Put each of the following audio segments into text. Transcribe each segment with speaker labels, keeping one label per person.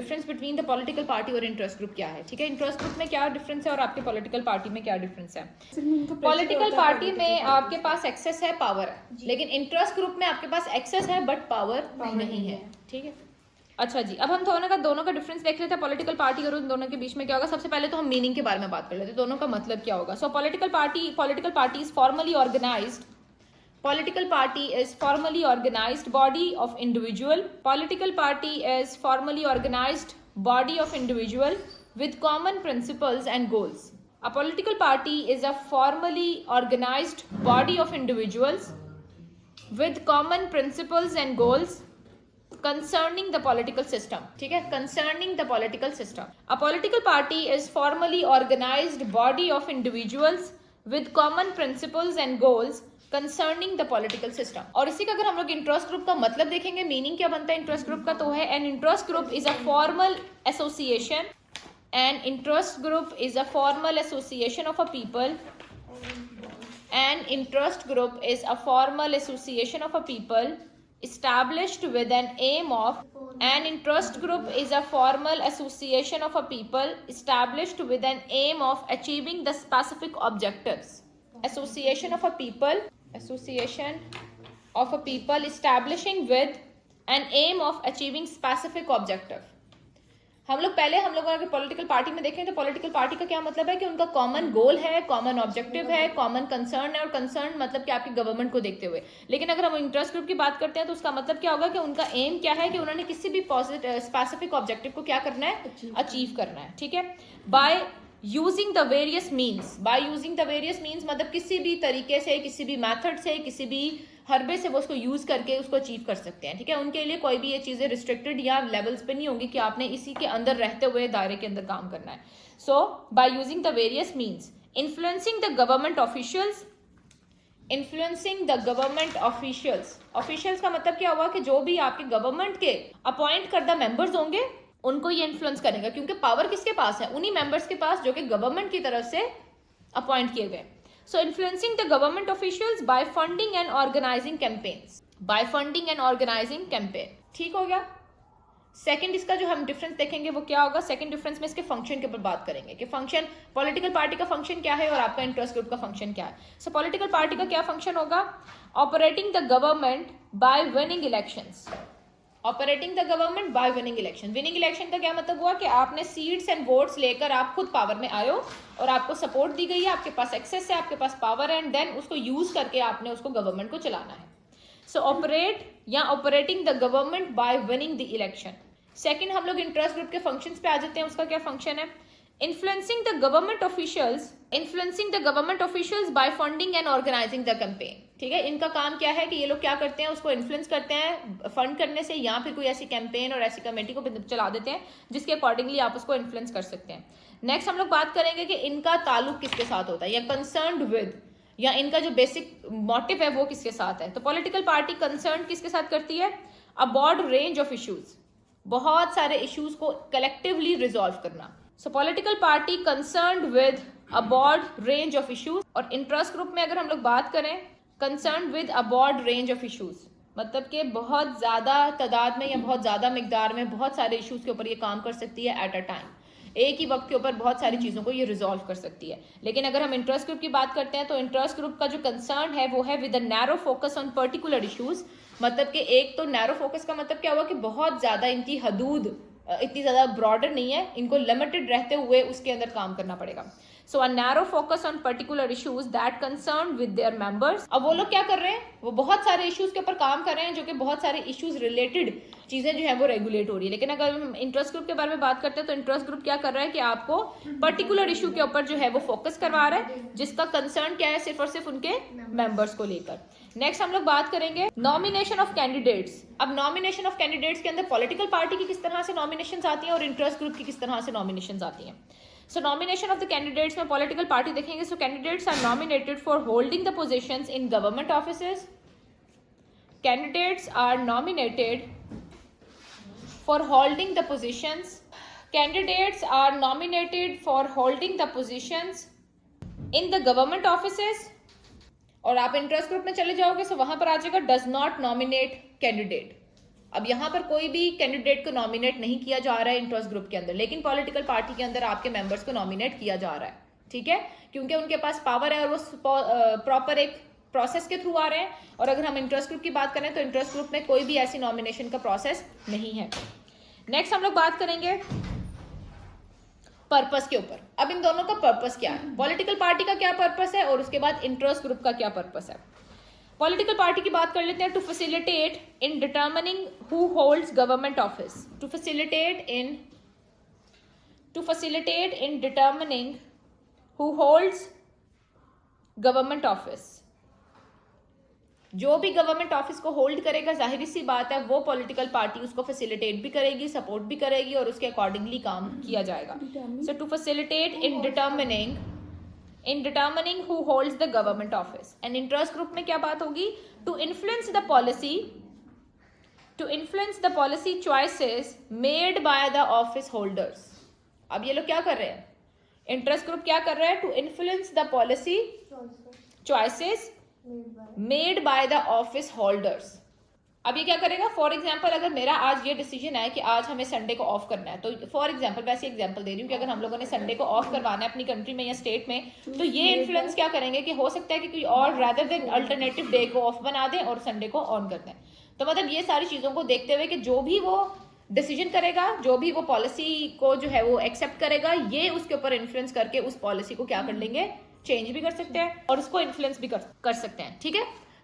Speaker 1: Difference between the political party और interest group क्या है, ठीक है। इंटरेस्ट ग्रुप में क्या डिफरेंस है और आपके पॉलिटिकल पार्टी में क्या डिफरेंस है। पॉलिटिकल पार्टी में आपके पास एक्सेस है, पावर है, लेकिन इंटरेस्ट ग्रुप में आपके पास एक्सेस है बट पावर नहीं है, ठीक है। अच्छा जी, अब हम दोनों का डिफरेंस देख लेते हैं, पॉलिटिकल पार्टी और उन दोनों के बीच में क्या होगा। सबसे पहले तो हम मीनिंग के बारे में बात कर लेते हैं, दोनों का मतलब क्या होगा। So political party is formally organized Political party is formally organized body of individual. Political party is formally organized body of individual with common principles and goals. A political party is a formally organized body of individuals with common principles and goals concerning the political system. ठीक है, concerning the political system. A political party is formally organized body of individuals with common principles and goals concerning the political system. और इसी का अगर हम लोग interest group का मतलब देखेंगे, मीनिंग क्या बनता है इंटरेस्ट ग्रुप का, तो है an interest group is a formal association, an interest group is a formal association of a people, an interest group is a formal association of a people established with an aim of an interest group is a formal association of a people established with an aim of achieving the specific objectives. Association of a people establishing with an aim of achieving specific objective. हम लोग अगर political party में देखें तो political party का क्या मतलब है कि उनका कॉमन गोल है, कॉमन ऑब्जेक्टिव है, कॉमन कंसर्न है, और कंसर्न मतलब कि आपकी गवर्नमेंट को देखते हुए। लेकिन अगर हम इंटरेस्ट ग्रुप की बात करते हैं तो उसका मतलब क्या होगा कि उनका एम क्या है कि उन्होंने किसी भी स्पेसिफिक ऑब्जेक्टिव को क्या करना है, अचीव करना है, ठीक है। Bye using the various means, मतलब किसी भी तरीके से, किसी भी मेथड से, किसी भी हरबे से वो उसको यूज करके उसको अचीव कर सकते हैं, ठीक है। उनके लिए कोई भी ये चीजें रिस्ट्रिक्टेड या लेवल्स पे नहीं होंगी कि आपने इसी के अंदर रहते हुए दायरे के अंदर काम करना है। So by using the various means influencing the government officials, officials का मतलब क्या हुआ कि जो भी आपके गवर्नमेंट के अपॉइंट करदा मेंबर्स होंगे उनको ये इन्फ्लुएंस करेगा, क्योंकि पावर किसके पास है, उन्हीं मेंबर्स के पास जो कि गवर्नमेंट की तरफ से अपॉइंट किए गए। So influencing the government officials by funding and organizing campaigns. ठीक हो गया। सेकंड इसका जो हम डिफरेंस देखेंगे वो क्या होगा, सेकंड डिफरेंस में इसके फंक्शन के ऊपर बात करेंगे कि फंक्शन पॉलिटिकल पार्टी का फंक्शन क्या है और आपका इंटरेस्ट ग्रुप का फंक्शन क्या है। सो पॉलिटिकल पार्टी का क्या फंक्शन होगा, operating the government by winning elections. Winning election का क्या मतलब हुआ कि आपने सीट्स एंड वोट्स लेकर आप खुद पावर में आए हो और आपको सपोर्ट दी गई है, आपके पास एक्सेस है, आपके पास पावर है, एंड देन उसको यूज करके आपने उसको गवर्नमेंट को चलाना है। सो operating the government by winning the election. Second हम लोग इंटरेस्ट ग्रुप के फंक्शंस पे आ जाते हैं, उसका क्या फंक्शन है, influencing the government officials by funding and organizing the campaign. ठीक है, इनका काम क्या है कि ये लोग क्या करते हैं, उसको इन्फ्लुएंस करते हैं फंड करने से, या फिर कोई ऐसी कैंपेन और ऐसी कमेटी को चला देते हैं जिसके अकॉर्डिंगली आप उसको इन्फ्लुएंस कर सकते हैं। नेक्स्ट हम लोग बात करेंगे कि इनका ताल्लुक किसके साथ होता है, या कंसर्न्ड विद, या इनका जो बेसिक मोटिव है वो किसके साथ है। तो पॉलिटिकल पार्टी कंसर्न किसके साथ करती है, a broad range of issues, बहुत सारे इश्यूज को कलेक्टिवली रिजॉल्व करना। So political party concerned with a broad range of issues. और इंटरेस्ट ग्रुप में अगर हम लोग बात करें, concerned with a broad range of issues, मतलब कि बहुत ज्यादा तादाद में या बहुत ज्यादा मिकदार में बहुत सारे इश्यूज के ऊपर ये काम कर सकती है एट अ टाइम, एक ही वक्त के ऊपर बहुत सारी चीज़ों को ये रिजॉल्व कर सकती है। लेकिन अगर हम इंटरेस्ट ग्रुप की बात करते हैं तो इंटरेस्ट ग्रुप का जो कंसर्न है वो है with a narrow focus on particular issues. मतलब कि एक तो नैरो फोकस का मतलब क्या हुआ कि बहुत ज़्यादा इनकी हदूद इतनी ज़्यादा ब्रॉडर नहीं है, इनको लिमिटेड रहते हुए उसके अंदर काम करना पड़ेगा। So a narrow focus on particular issues that concern with their members. अब वो लोग क्या कर रहे हैं, वो बहुत सारे इश्यूज के ऊपर काम कर रहे हैं जो कि बहुत सारे इश्यूज रिलेटेड चीजें जो है वो रेगुलेट हो रही है। लेकिन अगर हम इंटरेस्ट ग्रुप के बारे में बात करते हैं तो इंटरेस्ट ग्रुप क्या कर रहा है कि आपको पर्टिकुलर इशू के ऊपर जो है वो फोकस करवा रहा है, जिसका कंसर्न क्या है, सिर्फ और सिर्फ उनके मेंबर्स को लेकर। नेक्स्ट हम लोग बात करेंगे नॉमिनेशन ऑफ कैंडिडेट्स। अब नॉमिनेशन ऑफ कैंडिडेट्स के अंदर पॉलिटिकल पार्टी की किस तरह से नॉमिनेशन आती है और इंटरेस्ट ग्रुप की किस तरह से नॉमिनेशन आती है। So nomination of the candidates में पॉलिटिकल पार्टी देखेंगे। So candidates are nominated for holding the positions in government offices. Candidates are nominated for holding the positions. Candidates are nominated for holding the positions in the government offices. और आप interest group में चले जाओगे तो वहां पर आ जाएगा does not nominate candidate. अब यहाँ पर कोई भी कैंडिडेट को नॉमिनेट नहीं किया जा रहा है इंटरेस्ट ग्रुप के अंदर, लेकिन पॉलिटिकल पार्टी के अंदर आपके मेंबर्स को नॉमिनेट किया जा रहा है, ठीक है, क्योंकि उनके पास पावर है और वो प्रॉपर एक प्रोसेस के थ्रू आ रहे हैं। और अगर हम इंटरेस्ट ग्रुप की बात करें तो इंटरेस्ट ग्रुप में कोई भी ऐसी नॉमिनेशन का प्रोसेस नहीं है। नेक्स्ट हम लोग बात करेंगे पर्पस के ऊपर। अब इन दोनों का पर्पस क्या है, पॉलिटिकल पार्टी का क्या पर्पस है और उसके बाद इंटरेस्ट ग्रुप का क्या पर्पस है। पॉलिटिकल पार्टी की बात कर लेते हैं। To facilitate in determining who holds government office, to facilitate in determining who holds government office. जो भी गवर्नमेंट ऑफिस को होल्ड करेगा, जाहिर सी बात है वो पॉलिटिकल पार्टी उसको फैसिलिटेट भी करेगी, सपोर्ट भी करेगी और उसके अकॉर्डिंगली काम किया जाएगा। So to facilitate in determining who holds the government office. And interest group में क्या बात होगी, to influence the policy choices made by the office holders. अब ये लोग क्या कर रहे हैं, इंटरेस्ट ग्रुप क्या कर रहा है, to influence the policy choices made by the office holders. अब ये क्या करेगा, फॉर एग्जाम्पल अगर मेरा आज ये डिसीजन है कि आज हमें संडे को ऑफ करना है, तो फॉर एग्जाम्पल वैसे एग्जाम्पल दे रही हूँ कि अगर हम लोगों ने संडे को ऑफ करवाना है अपनी कंट्री में या स्टेट में, तो ये इन्फ्लुएंस क्या करेंगे कि हो सकता है कि कोई और रादर देन अल्टरनेटिव डे को ऑफ बना दें और संडे को ऑन कर दें। तो मतलब ये सारी चीज़ों को देखते हुए कि जो भी वो डिसीजन करेगा, जो भी वो पॉलिसी को जो है वो एक्सेप्ट करेगा, ये उसके ऊपर इन्फ्लुएंस करके उस पॉलिसी को क्या कर लेंगे, चेंज भी कर सकते हैं और उसको इन्फ्लुएंस भी कर सकते हैं। ठीक है,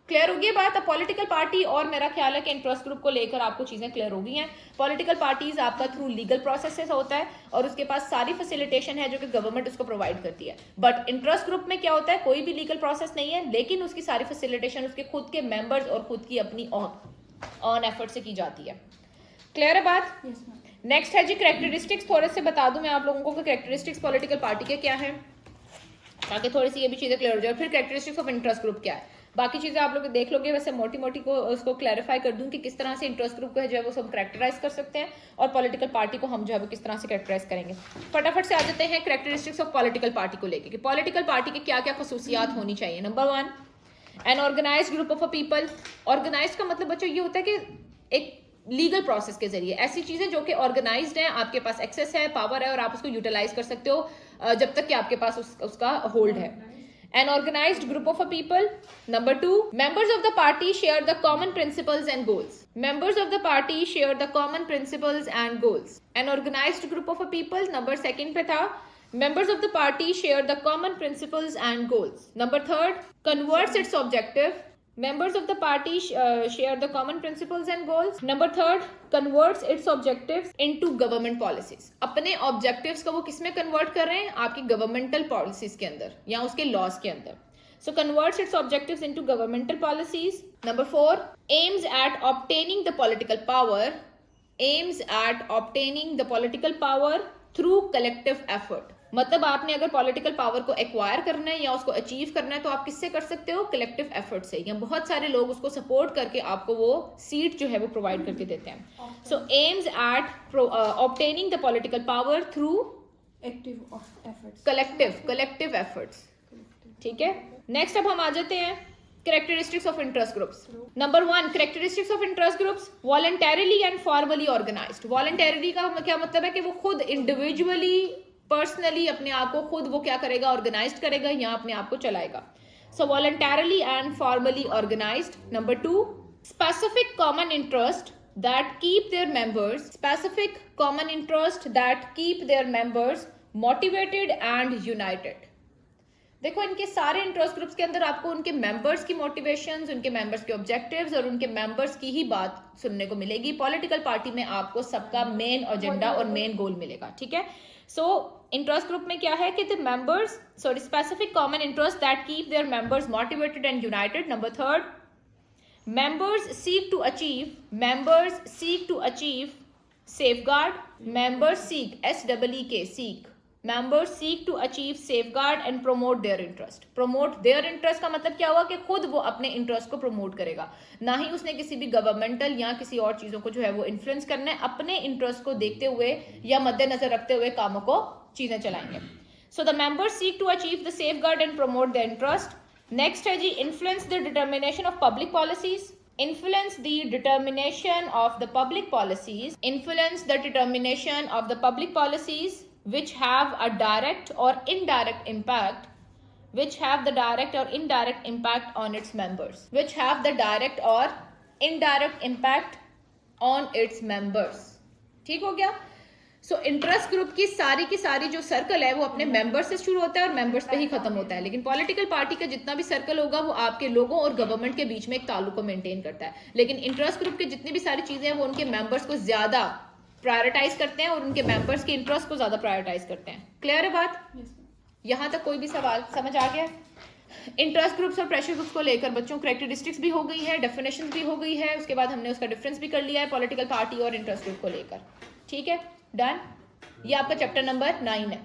Speaker 1: क्लियर होगी बात। अब पॉलिटिकल पार्टी और मेरा ख्याल है कि इंटरेस्ट ग्रुप को लेकर आपको चीजें क्लियर हो गई हैं। पॉलिटिकल पार्टीज आपका थ्रू लीगल प्रोसेस होता है और उसके पास सारी फैसिलिटेशन है जो कि गवर्नमेंट उसको प्रोवाइड करती है। बट इंटरेस्ट ग्रुप में क्या होता है, कोई भी लीगल प्रोसेस नहीं है, लेकिन उसकी सारी फैसिलिटेशन उसके खुद के मेंबर्स और खुद की अपनी ऑन एफर्ट से की जाती है। क्लियर है बात। नेक्स्ट है जी कैरेक्टरिस्टिक्स। थोड़े से बता दूं मैं आप लोगों को कि कैरेक्टरिस्टिक्स पॉलिटिकल पार्टी के क्या है, ताकि थोड़ी सी ये भी चीजें क्लियर हो जाए। फिर कैरेक्टरिस्टिक्स ऑफ इंटरेस्ट ग्रुप क्या है, बाकी चीजें आप लोग देख लोगे। वैसे मोटी मोटी को उसको क्लैरिफाई कर दूं कि किस तरह से इंटरेस्ट ग्रुप को है जो है वो सब कैरेक्टराइज कर सकते हैं और पॉलिटिकल पार्टी को हम जो है वो किस तरह से कैरेक्टराइज करेंगे। फटाफट से आ जाते हैं कैरेक्टरिस्टिक्स ऑफ पॉलिटिकल पार्टी को लेके कि पॉलिटिकल पार्टी के क्या क्या खसूसियात होनी चाहिए। Number 1, an organized group of a people. Organized का मतलब बच्चों ये होता है कि एक लीगल प्रोसेस के जरिए ऐसी चीजें जो कि ऑर्गेनाइज्ड है, आपके पास एक्सेस है, पावर है और आप उसको यूटिलाइज कर सकते हो जब तक कि आपके पास उसका होल्ड है। An organized group of a people. Number 2, members of the party share the common principles and goals. Members of the party share the common principles and goals. An organized group of a people. Number 2 पे था, members of the party share the common principles and goals. Number 3, converts its objective. Members of the party share the common principles and goals. Number 3, converts its objectives into government policies. अपने objectives को वो किस में convert कर रहे हैं, आपकी governmental policies के अंदर या उसके laws के अंदर. So converts its objectives into governmental policies. Number 4, aims at obtaining the political power. Aims at obtaining the political power through collective effort. मतलब आपने अगर पॉलिटिकल पावर को एक्वायर करना है या उसको अचीव करना है तो आप किससे कर सकते हो, कलेक्टिव एफर्ट से, या बहुत सारे लोग उसको सपोर्ट करके आपको वो सीट जो है वो प्रोवाइड करके देते हैं। So aims at obtaining the political power through collective efforts. ठीक है, नेक्स्ट अब हम आ जाते हैं characteristics of interest groups. Number 1, characteristics of interest groups voluntarily and formally organized. Voluntarily का क्या मतलब है कि वो खुद इंडिविजुअली पर्सनली अपने आप को खुद वो क्या करेगा, ऑर्गेनाइज करेगा या अपने आप को चलाएगा। So voluntarily and formally organized. Number 2, specific common interest that keep their members, specific common interest that keep their members motivated and united. देखो इनके सारे इंटरेस्ट ग्रुप्स के अंदर आपको उनके मेंबर्स की मोटिवेशंस, उनके मेंबर्स के ऑब्जेक्टिव्स और उनके मेंबर्स की ही बात सुनने को मिलेगी। पॉलिटिकल पार्टी में आपको सबका मेन एजेंडा और मेन गोल मिलेगा। ठीक है, सो इंटरेस्ट ग्रुप में क्या है कि the members, sorry, specific common interest that keep their members motivated and United. Number 3, members seek to achieve safeguard. Members seek, SEEK, seek. Members seek to achieve safeguard and promote their interest. Promote their interest का मतलब क्या हुआ कि खुद वो अपने interest को promote करेगा, ना ही उसने किसी भी गवर्नमेंटल या किसी और चीजों को जो है वो इन्फ्लुएंस करना है। अपने इंटरेस्ट को देखते हुए या मद्देनजर रखते हुए कामों को चीजें चलाएंगे। So the members seek to achieve the safeguard and promote the interest. Next है जी influence the determination of public policies. influence the determination of the public policies, influence the determination of the public policies which have a direct or indirect impact, which have the direct or indirect impact on its members, which have the direct or indirect impact on its members. ठीक हो गया? So interest group की सारी जो circle है वो अपने members से शुरू होता है और मेंबर्स पे ही खत्म होता है, लेकिन पॉलिटिकल पार्टी का जितना भी सर्कल होगा वो आपके लोगों और गवर्नमेंट के बीच में एक ताल्लुक को मेंटेन करता है, लेकिन इंटरेस्ट ग्रुप की जितनी भी सारी चीजें हैं वो उनके मेंबर्स को ज्यादा प्रायोरिटाइज करते हैं और उनके मेंबर्स के इंटरेस्ट को ज्यादा प्रायोरिटाइज करते हैं. क्लियर है बात? यहाँ तक कोई भी सवाल समझ आ गया? इंटरेस्ट ग्रुप्स और प्रेशर ग्रुप्स को लेकर बच्चों कैरेक्टरिस्टिक्स भी हो गई है, डेफिनेशन भी हो गई है, उसके बाद हमने उसका डिफरेंस भी कर लिया है पॉलिटिकल पार्टी और इंटरेस्ट ग्रुप को लेकर. ठीक है, डन. ये आपका चैप्टर नंबर 9 है.